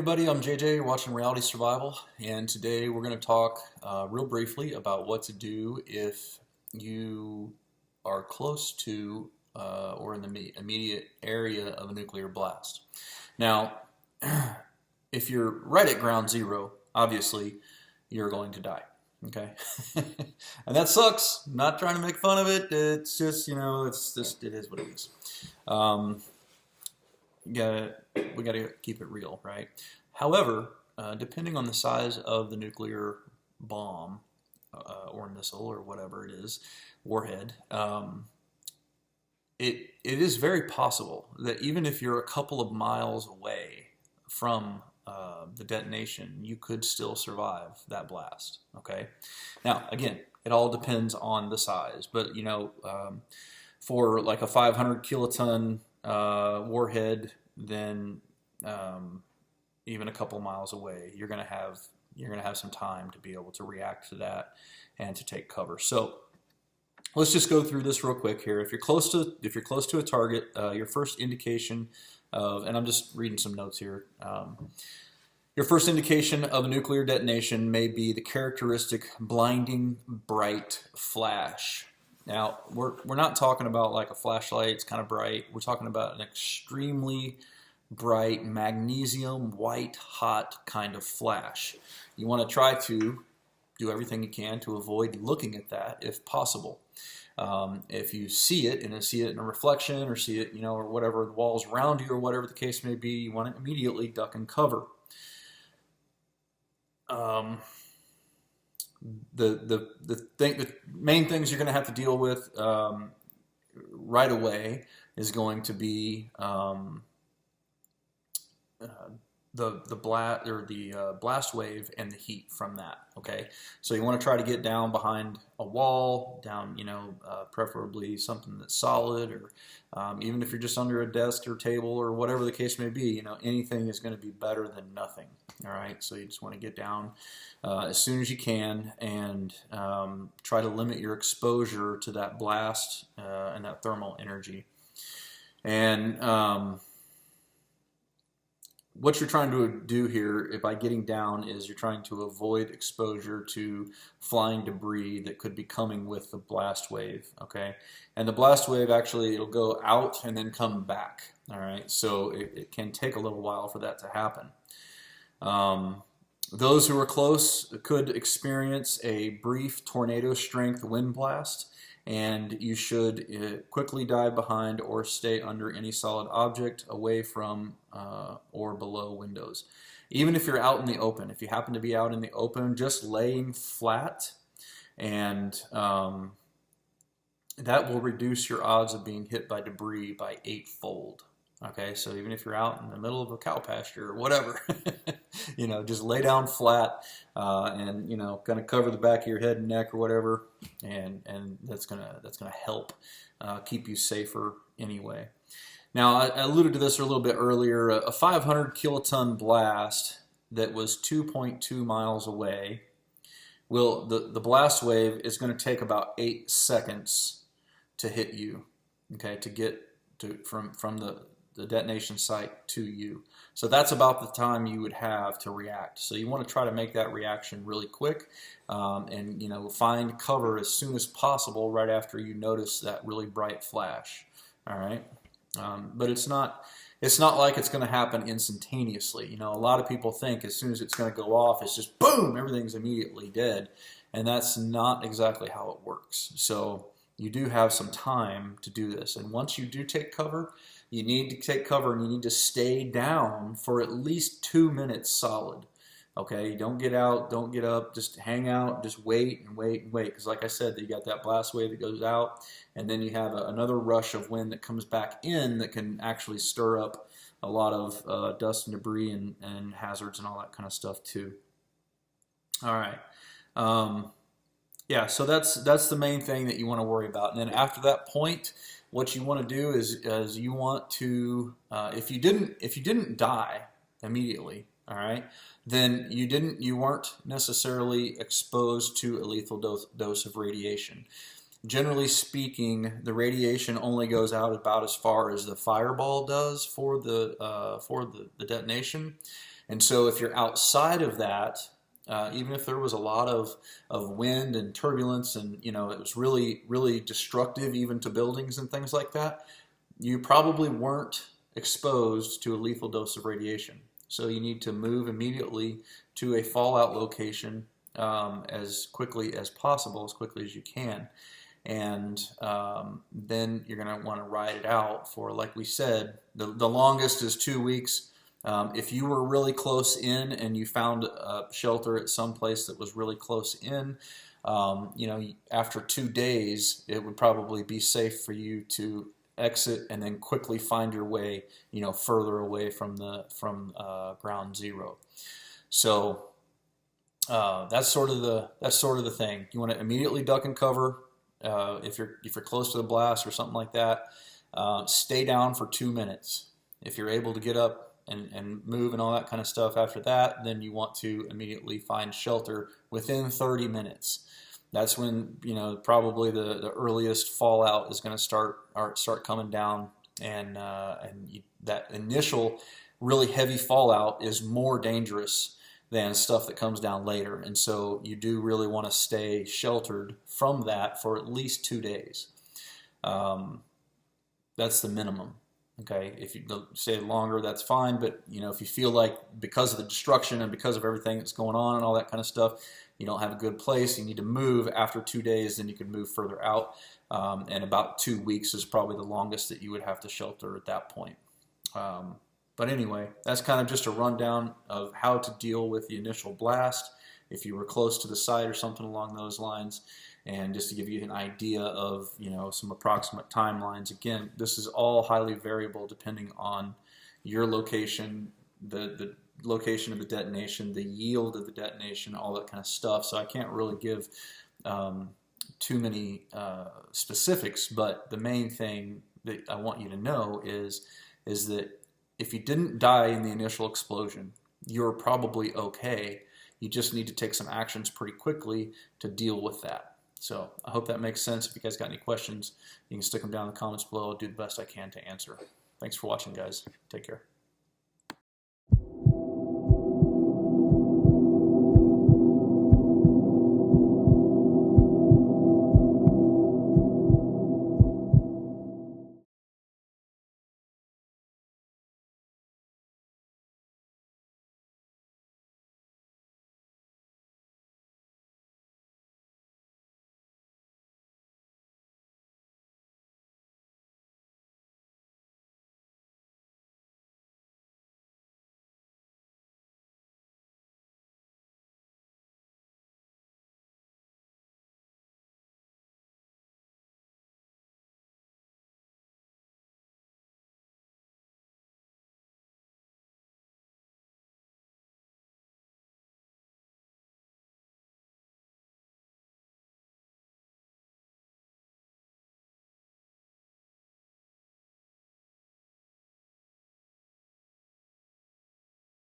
everybody, I'm JJ, you're watching Reality Survival, and today we're going to talk real briefly about what to do if you are close to or in the immediate area of a nuclear blast. Now, if you're right at ground zero, obviously you're going to die, okay? And that sucks. I'm not trying to make fun of it. It's just, it is what it is. We gotta keep it real, right? However, depending on the size of the nuclear bomb or missile or whatever it is, warhead, it is very possible that even if you're a couple of miles away from the detonation, you could still survive that blast. Okay. Now, again, it all depends on the size, but for like a 500 kiloton warhead, then even a couple miles away, you're gonna have some time to be able to react to that and to take cover. So let's just go through this real quick here. If you're close to a target, your first indication of, and I'm just reading some notes here. Your first indication of a nuclear detonation may be the characteristic blinding bright flash. Now, we're not talking about like a flashlight, it's kind of bright. We're talking about an extremely bright magnesium white hot kind of flash. You want to try to do everything you can to avoid looking at that if possible. If you see it and see it in a reflection or see it, or whatever, the walls around you or whatever the case may be, you want to immediately duck and cover. The main things you're going to have to deal with right away is going to be the blast wave and the heat from that. Okay, so you want to try to get down behind a wall, down preferably something that's solid, or even if you're just under a desk or table or whatever the case may be, anything is going to be better than nothing. All right, so you just want to get down as soon as you can and try to limit your exposure to that blast and that thermal energy. And what you're trying to do here by getting down is you're trying to avoid exposure to flying debris that could be coming with the blast wave, okay? And the blast wave, actually, it'll go out and then come back, all right? So it can take a little while for that to happen. Those who are close could experience a brief tornado-strength wind blast, and you should quickly dive behind or stay under any solid object away from or below windows. Even if you're out in the open, if you happen to be out in the open, just laying flat, and that will reduce your odds of being hit by debris by 8-fold. Okay, so even if you're out in the middle of a cow pasture or whatever, just lay down flat and kind of cover the back of your head and neck or whatever, and that's gonna help keep you safer anyway. Now, I alluded to this a little bit earlier. A 500 kiloton blast that was 2.2 miles away, the blast wave is going to take about 8 seconds to hit you. Okay, to get from the detonation site to you. So that's about the time you would have to react. So you want to try to make that reaction really quick and find cover as soon as possible right after you notice that really bright flash. All right, but it's not like it's going to happen instantaneously. A lot of people think as soon as it's going to go off, it's just boom, everything's immediately dead, and that's not exactly how it works. So you do have some time to do this, and once you do take cover, you need to take cover and you need to stay down for at least 2 minutes solid. Okay, don't get out, don't get up, just hang out, just wait and wait and wait. Because like I said, you got that blast wave that goes out, and then you have another rush of wind that comes back in that can actually stir up a lot of dust and debris and hazards and all that kind of stuff too. All right. Yeah, so that's the main thing that you want to worry about. And then after that point, what you want to do is you want to if you didn't die immediately, all right, then you weren't necessarily exposed to a lethal dose of radiation. Generally speaking, the radiation only goes out about as far as the fireball does for the detonation. And so if you're outside of that, even if there was a lot of wind and turbulence and, you know, it was really, really destructive even to buildings and things like that, you probably weren't exposed to a lethal dose of radiation. So you need to move immediately to a fallout location as quickly as possible, as quickly as you can. And then you're going to want to ride it out for, like we said, the longest is 2 weeks. If you were really close in and you found a shelter at some place that was really close in, you know, after 2 days, it would probably be safe for you to exit and then quickly find your way, you know, further away from ground zero. So that's sort of the thing. You want to immediately duck and cover if you're close to the blast or something like that. Stay down for 2 minutes. If you're able to get up and move and all that kind of stuff after that, then you want to immediately find shelter within 30 minutes. That's when, you know, probably the earliest fallout is going to start coming down, and that initial really heavy fallout is more dangerous than stuff that comes down later. And so you do really want to stay sheltered from that for at least 2 days. That's the minimum. Okay, if you stay longer, that's fine. But, you know, if you feel like because of the destruction and because of everything that's going on and all that kind of stuff, you don't have a good place, you need to move after 2 days, then you can move further out. And about 2 weeks is probably the longest that you would have to shelter at that point. But anyway, that's kind of just a rundown of how to deal with the initial blast if you were close to the site or something along those lines. And just to give you an idea of, you know, some approximate timelines. Again, this is all highly variable depending on your location, the location of the detonation, the yield of the detonation, all that kind of stuff. So I can't really give too many specifics, but the main thing that I want you to know is that if you didn't die in the initial explosion, you're probably okay. You just need to take some actions pretty quickly to deal with that. So I hope that makes sense. If you guys got any questions, you can stick them down in the comments below. I'll do the best I can to answer. Thanks for watching, guys. Take care.